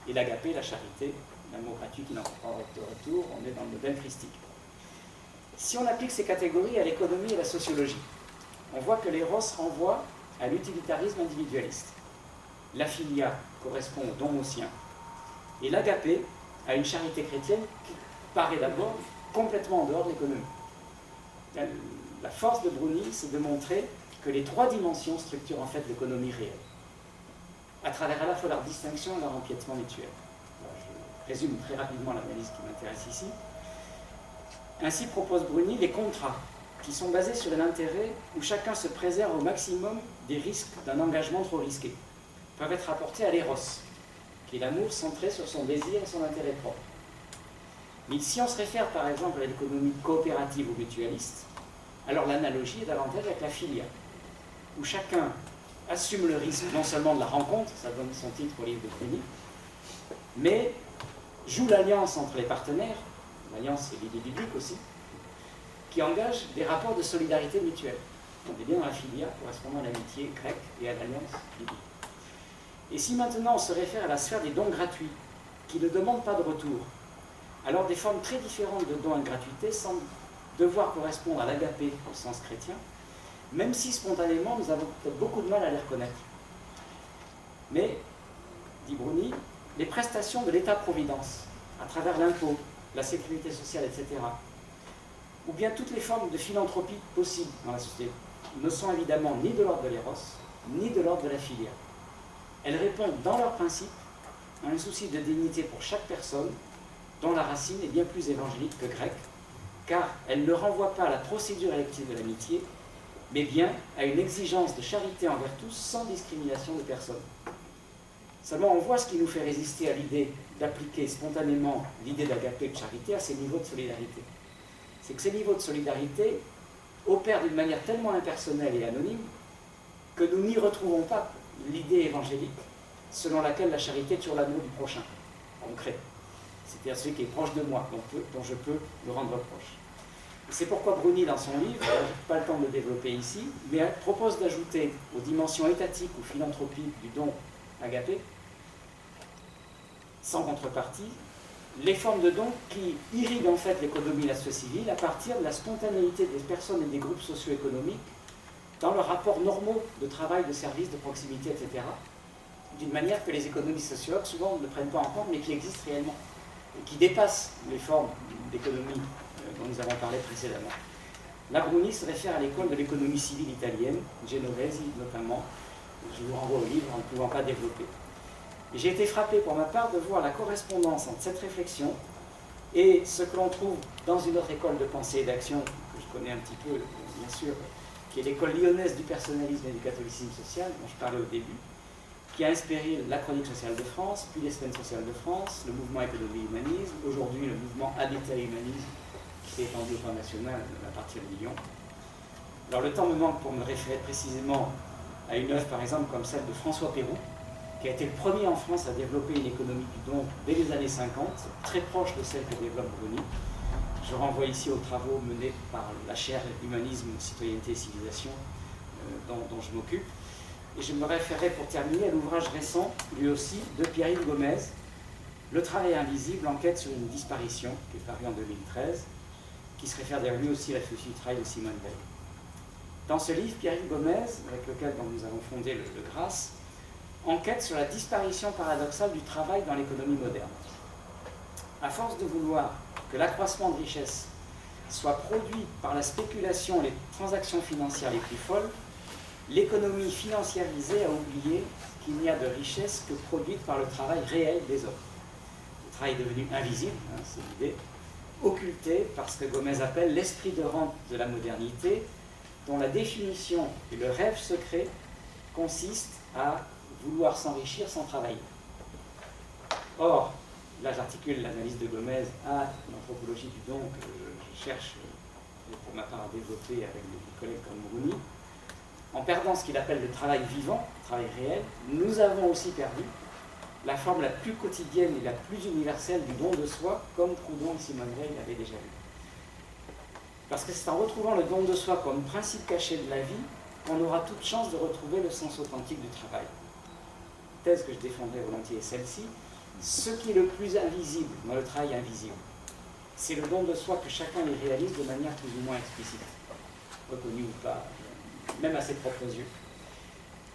et l'agapé, la charité, l'amour gratuit qui n'en prend pas de retour, on est dans le modèle christique. Si on applique ces catégories à l'économie et la sociologie, on voit que l'éros renvoie à l'utilitarisme individualiste. La philia correspond au don au sien. Et l'agapé à une charité chrétienne qui paraît d'abord complètement en dehors de l'économie. La force de Bruni, c'est de montrer que les trois dimensions structurent en fait l'économie réelle, à travers à la fois leur distinction et leur empiètement mutuel. Alors, je résume très rapidement l'analyse qui m'intéresse ici. Ainsi propose Bruni les contrats, qui sont basés sur un intérêt où chacun se préserve au maximum des risques d'un engagement trop risqué, peuvent être apportés à l'éros, qui est l'amour centré sur son désir et son intérêt propre. Mais si on se réfère par exemple à l'économie coopérative ou mutualiste, alors l'analogie est davantage avec la philia, où chacun assume le risque non seulement de la rencontre, ça donne son titre au livre de Bruni, mais joue l'alliance entre les partenaires, l'alliance c'est l'idée biblique aussi, qui engage des rapports de solidarité mutuelle. On est bien dans la philia correspondant à l'amitié grecque et à l'alliance biblique. Et si maintenant on se réfère à la sphère des dons gratuits, qui ne demandent pas de retour, alors des formes très différentes de dons et de gratuité semblent devoir correspondre à l'agapé au sens chrétien, même si spontanément nous avons peut-être beaucoup de mal à les reconnaître. Mais, dit Bruni, les prestations de l'État-providence, à travers l'impôt, la sécurité sociale, etc., ou bien toutes les formes de philanthropie possibles dans la société, ne sont évidemment ni de l'ordre de l'éros, ni de l'ordre de la philia. Elles répondent dans leur principe à un souci de dignité pour chaque personne, dont la racine est bien plus évangélique que grecque, car elle ne renvoie pas à la procédure élective de l'amitié, mais bien à une exigence de charité envers tous sans discrimination de personne. Seulement, on voit ce qui nous fait résister à l'idée d'appliquer spontanément l'idée d'agapé de charité à ces niveaux de solidarité. C'est que ces niveaux de solidarité opèrent d'une manière tellement impersonnelle et anonyme que nous n'y retrouvons pas l'idée évangélique selon laquelle la charité tue l'amour du prochain, concret. C'est-à-dire celui qui est proche de moi, dont je peux me rendre proche. C'est pourquoi Bruni, dans son livre, je n'ai pas le temps de le développer ici, mais propose d'ajouter aux dimensions étatiques ou philanthropiques du don agapé, sans contrepartie, les formes de dons qui irriguent en fait l'économie et la société civile à partir de la spontanéité des personnes et des groupes socio-économiques dans leurs rapports normaux de travail, de service, de proximité, etc., d'une manière que les économistes sociologues souvent ne prennent pas en compte, mais qui existent réellement, et qui dépassent les formes d'économie dont nous avons parlé précédemment. Là, Bruni se réfère à l'école de l'économie civile italienne, Genovesi notamment. Je vous renvoie au livre en ne pouvant pas développer. J'ai été frappé pour ma part de voir la correspondance entre cette réflexion et ce que l'on trouve dans une autre école de pensée et d'action, que je connais un petit peu, bien sûr, qui est l'école lyonnaise du personnalisme et du catholicisme social, dont je parlais au début, qui a inspiré la Chronique sociale de France, puis les Semaines sociales de France, le mouvement Économie Humanisme, aujourd'hui le mouvement Habitat et Humanisme, qui s'est étendu au plan national à partir de Lyon. Alors le temps me manque pour me référer précisément à une œuvre, par exemple, comme celle de François Pérou, qui a été le premier en France à développer une économie du don dès les années 50, très proche de celle que développe Bruni. Je renvoie ici aux travaux menés par la chaire Humanisme, Citoyenneté et Civilisation, dont je m'occupe. Et je me référerai pour terminer à l'ouvrage récent, lui aussi, de Pierre-Yves Gomez, Le travail invisible, enquête sur une disparition, qui est paru en 2013, qui se réfère d'ailleurs lui aussi à la philosophie du travail de Simone Veil. Dans ce livre, Pierre-Yves Gomez, avec lequel nous avons fondé le GRACE, enquête sur la disparition paradoxale du travail dans l'économie moderne. À force de vouloir que l'accroissement de richesse soit produit par la spéculation et les transactions financières les plus folles, l'économie financiarisée a oublié qu'il n'y a de richesse que produite par le travail réel des hommes. Le travail est devenu invisible, c'est l'idée, occulté par ce que Gomez appelle l'esprit de rente de la modernité, dont la définition et le rêve secret consistent à vouloir s'enrichir sans travailler. Or, là j'articule l'analyse de Gomez à l'anthropologie du don que je cherche pour ma part à développer avec des collègues comme Bruni. En perdant ce qu'il appelle le travail vivant, le travail réel, nous avons aussi perdu la forme la plus quotidienne et la plus universelle du don de soi, comme Proudhon et Simone Veil l'avaient déjà vu. Parce que c'est en retrouvant le don de soi comme principe caché de la vie qu'on aura toute chance de retrouver le sens authentique du travail. La thèse que je défendrai volontiers est celle-ci, ce qui est le plus invisible dans le travail invisible, c'est le don de soi que chacun y réalise de manière plus ou moins explicite, reconnue ou pas, même à ses propres yeux.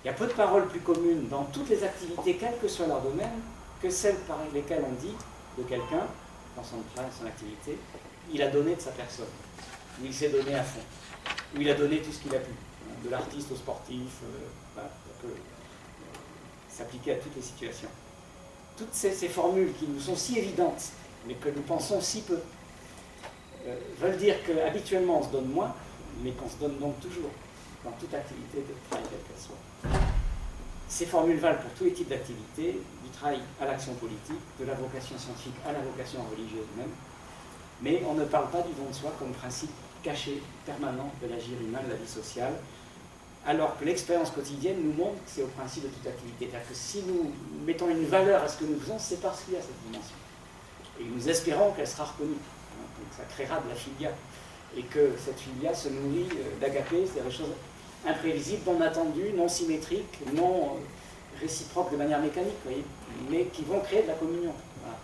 Il y a peu de paroles plus communes dans toutes les activités, quel que soit leur domaine, que celles par lesquelles on dit de quelqu'un, dans son travail, son activité, il a donné de sa personne, ou il s'est donné à fond, ou il a donné tout ce qu'il a pu, de l'artiste au sportif, ça peut s'appliquer à toutes les situations. Toutes ces formules qui nous sont si évidentes, mais que nous pensons si peu, veulent dire qu'habituellement on se donne moins, mais qu'on se donne donc toujours, dans toute activité de travail quelle qu'elle soit. Ces formules valent pour tous les types d'activités, du travail à l'action politique, de la vocation scientifique à la vocation religieuse même, mais on ne parle pas du don de soi comme principe caché, permanent de l'agir humain, de la vie sociale, alors que l'expérience quotidienne nous montre que c'est au principe de toute activité. C'est-à-dire que si nous mettons une valeur à ce que nous faisons, c'est parce qu'il y a cette dimension. Et nous espérons qu'elle sera reconnue. Donc ça créera de la filia. Et que cette filia se nourrit d'agapé, c'est-à-dire des choses imprévisibles, non attendues, non symétriques, non réciproques de manière mécanique, vous voyez, mais qui vont créer de la communion. Voilà.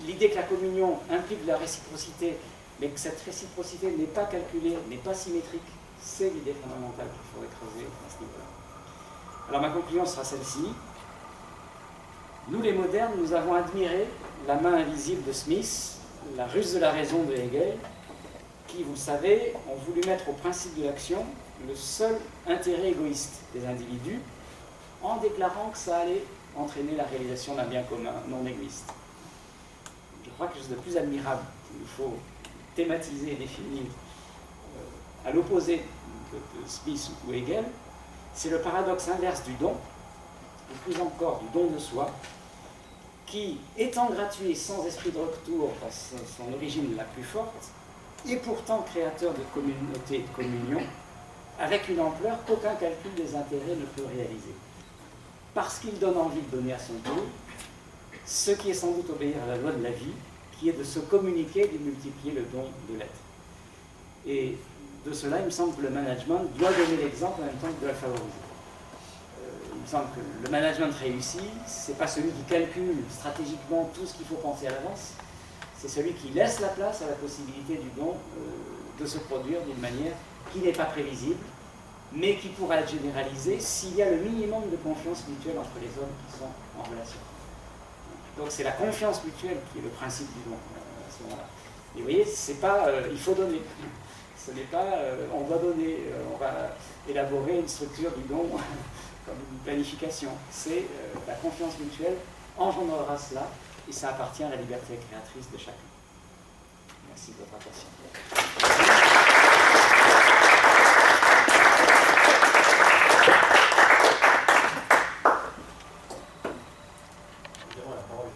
L'idée que la communion implique de la réciprocité, mais que cette réciprocité n'est pas calculée, n'est pas symétrique, c'est l'idée fondamentale qu'il faudrait creuser à ce niveau-là. Alors ma conclusion sera celle-ci. Nous les modernes, nous avons admiré la main invisible de Smith, la ruse de la raison de Hegel, qui, vous le savez, ont voulu mettre au principe de l'action le seul intérêt égoïste des individus, en déclarant que ça allait entraîner la réalisation d'un bien commun non égoïste. Je crois que quelque chose de plus admirable qu'il faut thématiser et définir à l'opposé de Smith ou Hegel, c'est le paradoxe inverse du don, ou plus encore du don de soi, qui, étant gratuit et sans esprit de retour dans son origine la plus forte, est pourtant créateur de communauté et de communion, avec une ampleur qu'aucun calcul des intérêts ne peut réaliser. Parce qu'il donne envie de donner à son tour, ce qui est sans doute obéir à la loi de la vie, qui est de se communiquer et de multiplier le don de l'être. Et de cela, il me semble que le management doit donner l'exemple en même temps que de la favoriser. Il me semble que le management réussi, ce n'est pas celui qui calcule stratégiquement tout ce qu'il faut penser à l'avance, c'est celui qui laisse la place à la possibilité du don de se produire d'une manière qui n'est pas prévisible, mais qui pourra être généralisée s'il y a le minimum de confiance mutuelle entre les hommes qui sont en relation. Donc c'est la confiance mutuelle qui est le principe du don à ce moment-là. Et vous voyez, c'est pas il faut donner. Ce n'est pas on doit donner, on va élaborer une structure du don comme une planification. C'est la confiance mutuelle engendrera cela et ça appartient à la liberté créatrice de chacun. Merci de votre attention. Évidemment, la parole est